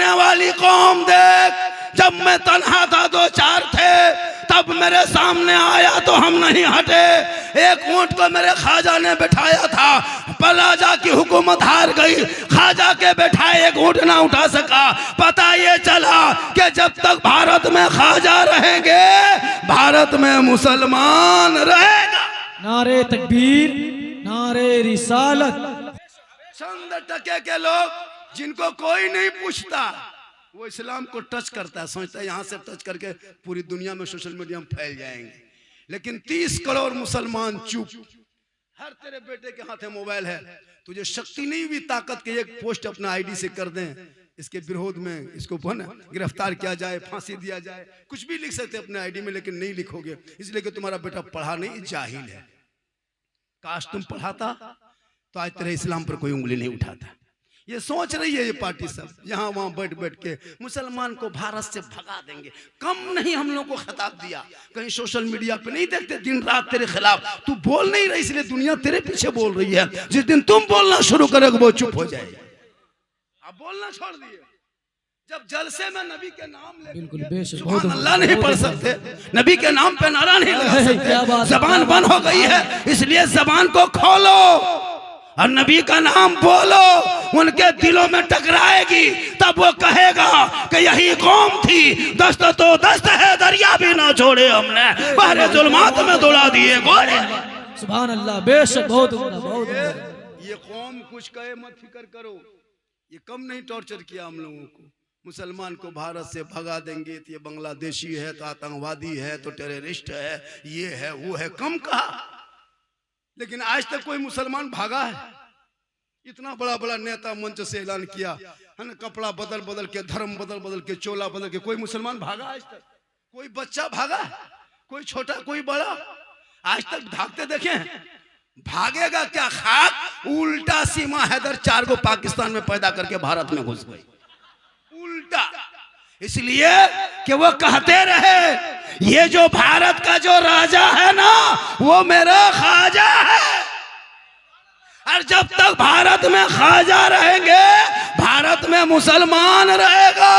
आने वाली कौम देख, जब मैं तन्हा था दो चार थे, तब मेरे सामने आया तो हम नहीं हटे। एक ऊंट को मेरे ख्वाजा ने बिठाया था, पलाजा की हुकूमत हार गई, ख्वाजा के बैठाए एक ऊंट ना उठा सका। पता ये चला कि जब तक भारत में ख्वाजा रहेंगे, भारत में मुसलमान रहेगा। नारे तकबीर, नारे रिसालत। चंद टके के लोग जिनको कोई नहीं पूछता, वो इस्लाम को टच करता है, सोचता है यहाँ से टच करके पूरी दुनिया में सोशल मीडिया में फैल जाएंगे। लेकिन 30 करोड़ मुसलमान चुप। हर तेरे बेटे के हाथ में मोबाइल है, तुझे शक्ति नहीं हुई ताकत के एक पोस्ट अपना आईडी से कर दें, इसके विरोध में इसको गिरफ्तार किया जाए, फांसी दिया जाए, कुछ भी लिख सकते अपने आईडी में, लेकिन नहीं लिखोगे इसलिए कि तुम्हारा बेटा पढ़ा नहीं, जाहिल है। काश तुम पढ़ाता तो आज तेरे इस्लाम पर कोई उंगली नहीं उठाता। ये सोच रही है ये पार्टी सब यहाँ वहां बैठ बैठ के मुसलमान को भारत से भगा देंगे। कम नहीं हम लोग को खिताब दिया, कहीं सोशल मीडिया पे नहीं देखते दिन रात तेरे खिलाफ, तू बोल नहीं रही इसलिए दुनिया तेरे पीछे बोल रही है। जिस दिन तुम बोलना शुरू करोगे वो चुप हो जाएगी। अब बोलना छोड़ दिए। जब जलसे में नबी के नाम सुभान अल्लाह नहीं पढ़ सकते, नबी के नाम पे नारा नहीं लगा सकते, जबान बंद हो गई है, इसलिए जबान को खोलो और नबी का नाम बोलो। उनके दिलों में टकराएगी तब वो कहेगा कि यही कौम थी, दस्त तो दस्त है, दरिया भी ना छोड़े हमने, बहरे जुल्मात में दौड़ा दिए गोरे। सुभान अल्लाह, बेशक बहुत बहुत। ये कौम कुछ कहे मत फिक्र करो, ये कम नहीं टॉर्चर किया हम लोगों को। मुसलमान को भारत से भगा देंगे तो ये बांग्लादेशी है, तो आतंकवादी है, तो टेररिस्ट है, ये है वो है, कम कहा। लेकिन आज तक कोई मुसलमान भागा है? इतना बड़ा बड़ा नेता मंच से ऐलान किया है ना, कपड़ा बदल बदल के, धर्म बदल बदल के, चोला बदल के, कोई मुसलमान भागा आज तक? कोई बच्चा भागा? कोई छोटा कोई बड़ा आज तक भागते देखे? भागेगा क्या? खाक उल्टा सीमा हैदर 4 को पाकिस्तान में पैदा करके भारत में घुस गई, उल्टा। इसलिए कि वो कहते रहे ये जो भारत का जो राजा है ना वो मेरा ख्वाजा है, और जब तक भारत में ख्वाजा रहेंगे भारत में मुसलमान रहेगा।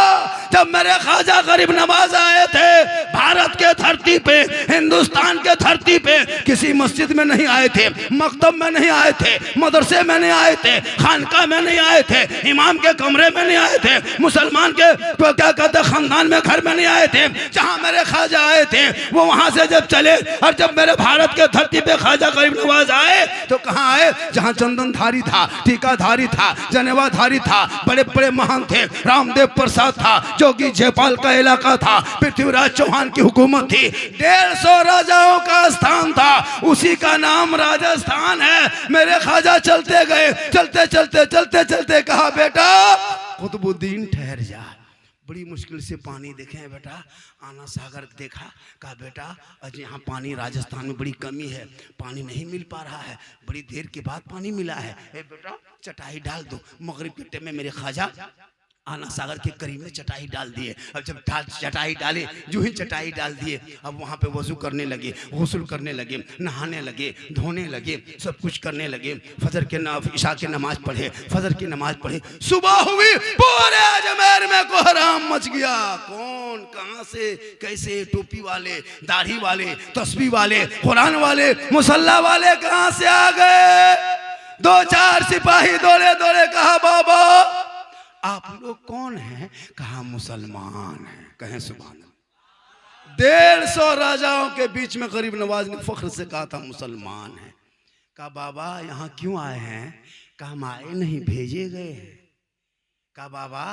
जब मेरे ख्वाजा गरीब नवाज आए थे भारत के धरती पे, हिंदुस्तान के धरती पे, किसी मस्जिद में नहीं आए थे, मकतब में नहीं आए थे, मदरसे में नहीं आए थे, खानका में नहीं आए थे, इमाम के कमरे में नहीं आए थे, मुसलमान के तो क्या कहते खानदान में घर में नहीं आए थे। जहां मेरे ख्वाजा आए थे वो वहां से जब चले, और जब मेरे भारत के धरती पे ख्वाजा गरीब नवाज आए तो कहाँ आए? जहां चंदनधारी था, टीकाधारी था, जनेवाधारी था, बड़े बड़े महान थे, रामदेव प्रसाद था, जोगी जयपाल का इलाका था, पृथ्वीराज चौहान की हुकूमत थी, 150 राजाओं का स्थान था, उसी का नाम राजस्थान है। मेरे ख्वाजा चलते गए, चलते चलते चलते चलते कहा बेटा कुतुबुद्दीन ठहर जा, बड़ी मुश्किल से पानी देखे हैं बेटा, आना सागर देखा, कहा बेटा आज यहाँ पानी राजस्थान में बड़ी कमी है, पानी नहीं मिल पा रहा है, बड़ी देर के बाद पानी मिला है, बेटा चटाई डाल दो। मगरिब के टाइम में मेरे ख्वाजा आना सागर के करीब में चटाई डाल दिए। अब जब चटाई डाले, जो ही चटाई डाल दिए, अब वहाँ पे वजू करने लगे, गुस्ल करने लगे, नहाने लगे, धोने लगे, सब कुछ करने लगे। फजर के इशा की नमाज पढ़े, फजर की नमाज पढ़े, सुबह हुई, पूरे अजमेर में कोहराम मच गया। कौन कहाँ से कैसे, टोपी वाले, दाढ़ी वाले, तस्बीह वाले, कुरान वाले, मुसल्ला वाले कहाँ से आ गए? 2-4 सिपाही दौड़े दौड़े कहा बाबा आप लोग कौन हैं? कहा मुसलमान हैं। कहें सुभान अल्लाह। 150 राजाओं के बीच में गरीब नवाज ने फख्र से कहा था मुसलमान हैं। कहा बाबा यहाँ क्यों आए हैं? कहा हम आए नहीं, भेजे गए हैं। कहा बाबा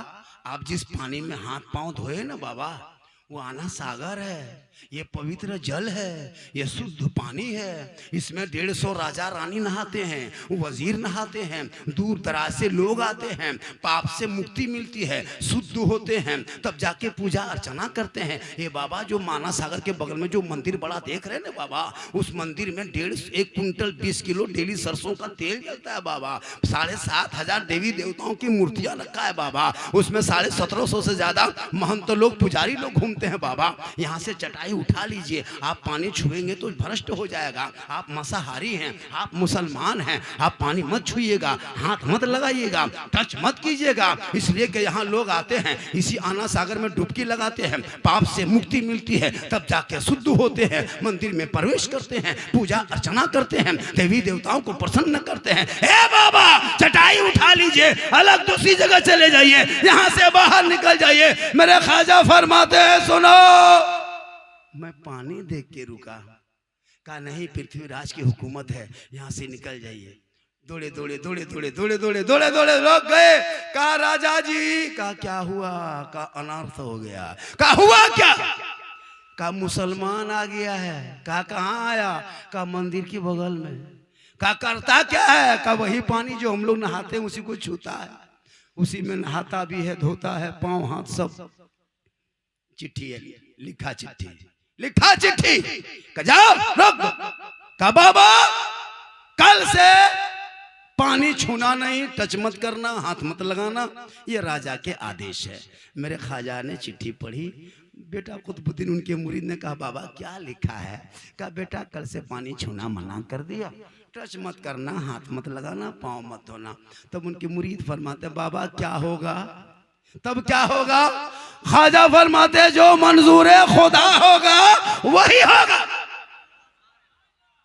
आप जिस पानी में हाथ पांव धोए ना बाबा, वो आना सागर है, ये पवित्र जल है, ये शुद्ध पानी है, इसमें 150 राजा रानी नहाते हैं, वजीर नहाते हैं, दूर दराज से लोग आते हैं, पाप से मुक्ति मिलती है, शुद्ध होते हैं, तब जाके पूजा अर्चना करते हैं। ये बाबा जो माना सागर के बगल में जो मंदिर बड़ा देख रहे हैं ना बाबा, उस मंदिर में 1.5 क्विंटल 20 किलो डेली सरसों का तेल जलता है बाबा। 7,500 देवी देवताओं की मूर्तियां रखा है बाबा, उसमें 1750 से ज्यादा महंत लोग, पुजारी लोग घूमते होते हैं बाबा, यहाँ से चटाई उठा लीजिए, आप पानी छुएंगे तो भ्रष्ट हो जाएगा, आप मांसाहारी हैं, आप मुसलमान हैं, आप पानी मत छुइएगा, हाथ मत लगाइएगा, टच मत कीजिएगा। इसलिए कि यहाँ लोग आते हैं, इसी आना सागर में डुबकी लगाते हैं, पाप से मुक्ति मिलती है, तब जाके शुद्ध होते हैं, मंदिर में प्रवेश करते हैं, पूजा अर्चना करते हैं, देवी देवताओं को प्रसन्न करते हैं। ए बाबा, चटाई उठा लीजिए, अलग दूसरी जगह चले जाइए, यहाँ से बाहर निकल जाइए। मेरे ख्वाजा फरमाते हैं, सुनो, मैं पानी देख के रुका, कहा नहीं, पृथ्वीराज की हुकूमत है, यहाँ से निकल जाइए। दौड़े दौड़े दौड़े दौड़े दौड़े दौड़े दौड़े दौड़े लोग गए। कहा राजा जी, कहा क्या हुआ? कहा अनर्थ हो गया। कहा हुआ क्या? कहा मुसलमान आ गया है। कहा कहाँ आया? कहा मंदिर की बगल में। कहा करता क्या है? कहा वही पानी जो हम लोग नहाते हैं उसी को छूता है, उसी में नहाता भी है, धोता है, पांव हाथ सब। चिट्ठी है, लिखा चिट्ठी, लिखा चिट्ठी। कहा जाओ रुक। कहा बाबा, कल से पानी छूना नहीं, टच मत करना, हाथ मत लगाना, ये राजा के आदेश है। मेरे ख्वाजा ने चिट्ठी पढ़ी। बेटा कुतुबुद्दीन उनके मुरीद ने कहा बाबा क्या लिखा है? कहा बेटा कल से पानी छूना मना कर दिया, टच मत करना, हाथ मत लगाना, पाँव मत धोना। तब उनके मुरीद फरमाते बाबा क्या होगा? तब क्या होगा? ख्वाजा फरमाते जो मंजूर है खुदा होगा वही होगा।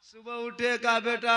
सुबह उठे, कहा बेटा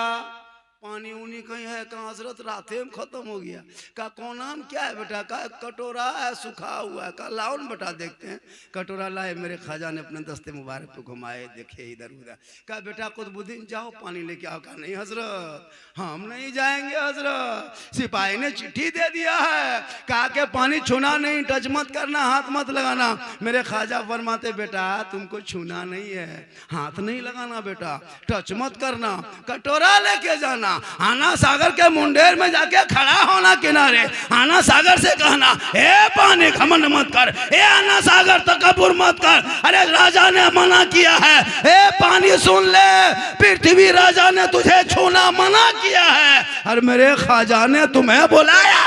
पानी उनी कहीं है? कहाँ हजरत रात में खत्म हो गया। कहा कौन नाम क्या है बेटा? कहा कटोरा है, सूखा हुआ है। कहा लाओ न बेटा देखते हैं। कटोरा लाए, मेरे ख्वाजा ने अपने दस्ते मुबारक पे घुमाए, देखे इधर उधर। कहा बेटा कुतुबुद्दीन जाओ पानी लेके आओ। कहा नहीं हजरत, हम नहीं जाएंगे हजरत, सिपाही ने चिट्ठी दे दिया है, कहा के पानी छूना नहीं, टच मत करना, हाथ मत लगाना। मेरे ख्वाजा फरमाते बेटा तुमको छूना नहीं है, हाथ नहीं लगाना बेटा, टच मत करना, कटोरा लेके जाना, आना सागर के मुंडेर में जाके खड़ा होना किनारे, आना सागर से कहना ए पानी घमंड मत कर, ए आना सागर तकब्बुर मत कर, अरे राजा ने मना किया है, ए पानी सुन ले, पृथ्वी राजा ने तुझे छूना मना किया है और मेरे ख्वाजा ने तुम्हें बुलाया।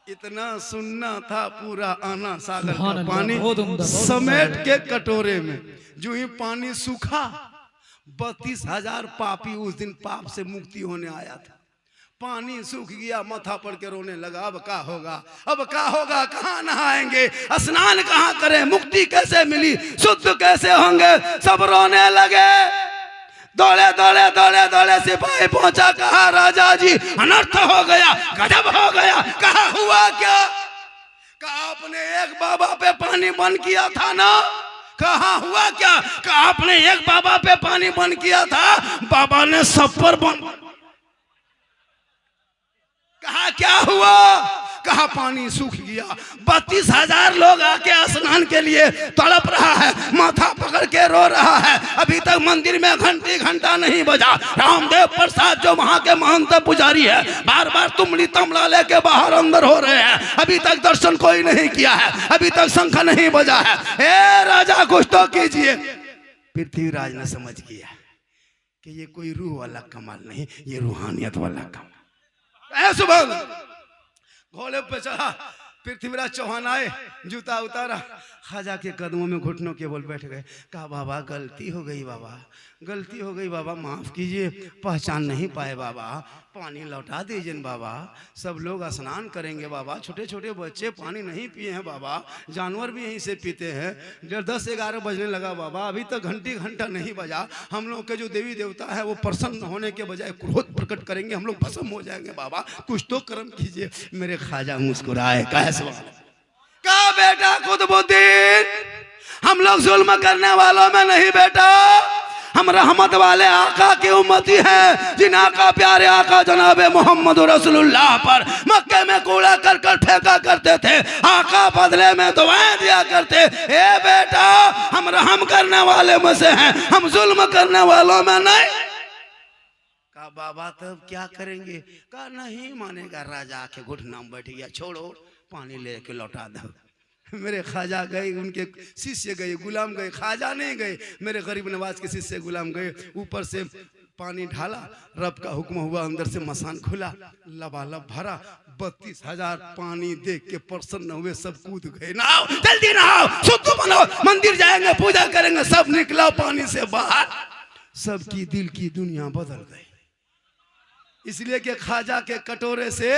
इतना सुनना था पूरा आना सागर का पानी समेट के कटोरे में। जो ही पानी सूखा, 32,000 पापी उस दिन पाप से मुक्ति होने आया था। पानी सूख गया, माथा पड़ के रोने लगा। अब क्या होगा? अब क्या होगा? कहाँ नहाएंगे? स्नान कहाँ करें? मुक्ति कैसे मिली? शुद्ध कैसे होंगे? सब रोने लगे। दौड़े दौड़े दौड़े दौड़े सिपाही पहुंचा, कहा राजा जी अनर्थ हो गया, गजब हो गया। कहा हुआ क्या? कहा आपने एक बाबा पे पानी बंद किया था ना। कहा हुआ क्या? कहा आपने एक बाबा पे पानी बंद किया था, बाबा ने सब पर बंद। कहा क्या हुआ? कहा पानी सूख गया, 32,000 लोग आके स्नान के लिए तड़प रहा है, माथा पकड़ के रो रहा है। अभी तक मंदिर में घंटी घंटा नहीं बजा। रामदेव प्रसाद जो वहां के महंत पुजारी है, बार बार तुमड़ी तमला लेके बाहर अंदर हो रहे हैं, अभी तक दर्शन कोई नहीं किया है, अभी तक शंख नहीं बजा है। ए राजा कुछ तो कीजिए। पृथ्वीराज ने समझ गया कि ये कोई रूह वाला कमाल नहीं, ये रूहानियत वाला कमाल। सुबह घोड़े पे चढ़ा, पृथ्वीराज चौहान आए, जूता उतारा, ख्वाजा के कदमों में घुटनों के बल बैठ गए। कहा बाबा गलती हो गई, बाबा गलती हो गई, बाबा माफ कीजिए, पहचान नहीं पाए बाबा, पानी लौटा दीजिए बाबा, सब लोग स्नान करेंगे बाबा, छोटे छोटे बच्चे पानी नहीं पिए हैं बाबा, जानवर भी यहीं से पीते हैं। 10-11 बजने लगा बाबा, अभी तक घंटी घंटा नहीं बजा। हम लोग के जो देवी देवता है वो प्रसन्न होने के बजाय क्रोध प्रकट करेंगे, हम लोग भस्म हो जाएंगे बाबा, कुछ तो कर्म कीजिए। मेरे ख्वाजा मुस्कुराए। कहा बेटा कुतुबुद्दीन, हम लोग जुल्म करने वालों में नहीं बेटा, हम रहमत वाले आका की उम्मती हैं, जिन आका प्यारे आका जनाबे मोहम्मद रसूलुल्लाह पर मक्के में कूड़ा करकट फेंका करते थे, आका बदले में दुआएं दिया करते। ए बेटा हम रहम करने वाले में से हैं, हम जुल्म करने वालों में नहीं। कहा बाबा तब क्या करेंगे? कहा नहीं मानेगा। राजा आके घुटना में बैठ गया, छोड़ो पानी लेके लौटा दो। मेरे ख्वाजा गए, उनके शिष्य गए, गुलाम गए, ख्वाजा नहीं गए, मेरे गरीब नवाज के शिष्य गुलाम गए। ऊपर से पानी ढाला, रब का हुक्म हुआ, अंदर से मसान खुला, लबालब भरा, 32,000 पानी देख के प्रसन्न हुए, सब कूद गए, नहाओ जल्दी नहाओ, शुद्ध बनो, मंदिर जाएंगे, पूजा करेंगे, सब निकला पानी से बाहर। सबकी दिल की दुनिया बदल गई, इसलिए कि ख्वाजा के कटोरे से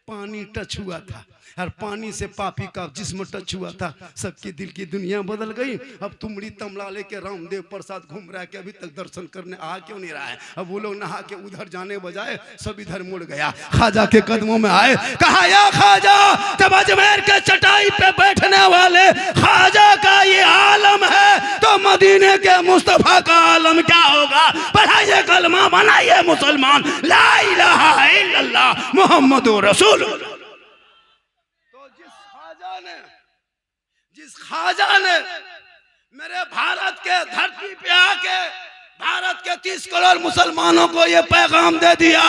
पानी टच हुआ था, और पानी से पापी का जिस्म टच हुआ था, सबकी दिल की दुनिया बदल गई। अब तुमड़ी तमला लेके रामदेव प्रसाद घूम रहा है कि अभी तक दर्शन करने आ क्यों नहीं रहा है। अब वो लोग नहा के उधर जाने बजाय सब इधर मुड़ गया, ख्वाजा के कदमों में आए, कहा या ख्वाजा, जब अजमेर के चटाई पे बैठने वाले ख्वाजा का ये आलम है तो मदीने के मुस्तफा का आलम क्या होगा। पढ़ाइए कलमा, बनाइए मुसलमान, ला इलाहा इल्लल्लाह मुहम्मदुर रसूलुल्लाह। जिस ख्वाजा ने मेरे भारत के धरती पे आके भारत के 30 करोड़ मुसलमानों को ये पैगाम दे दिया,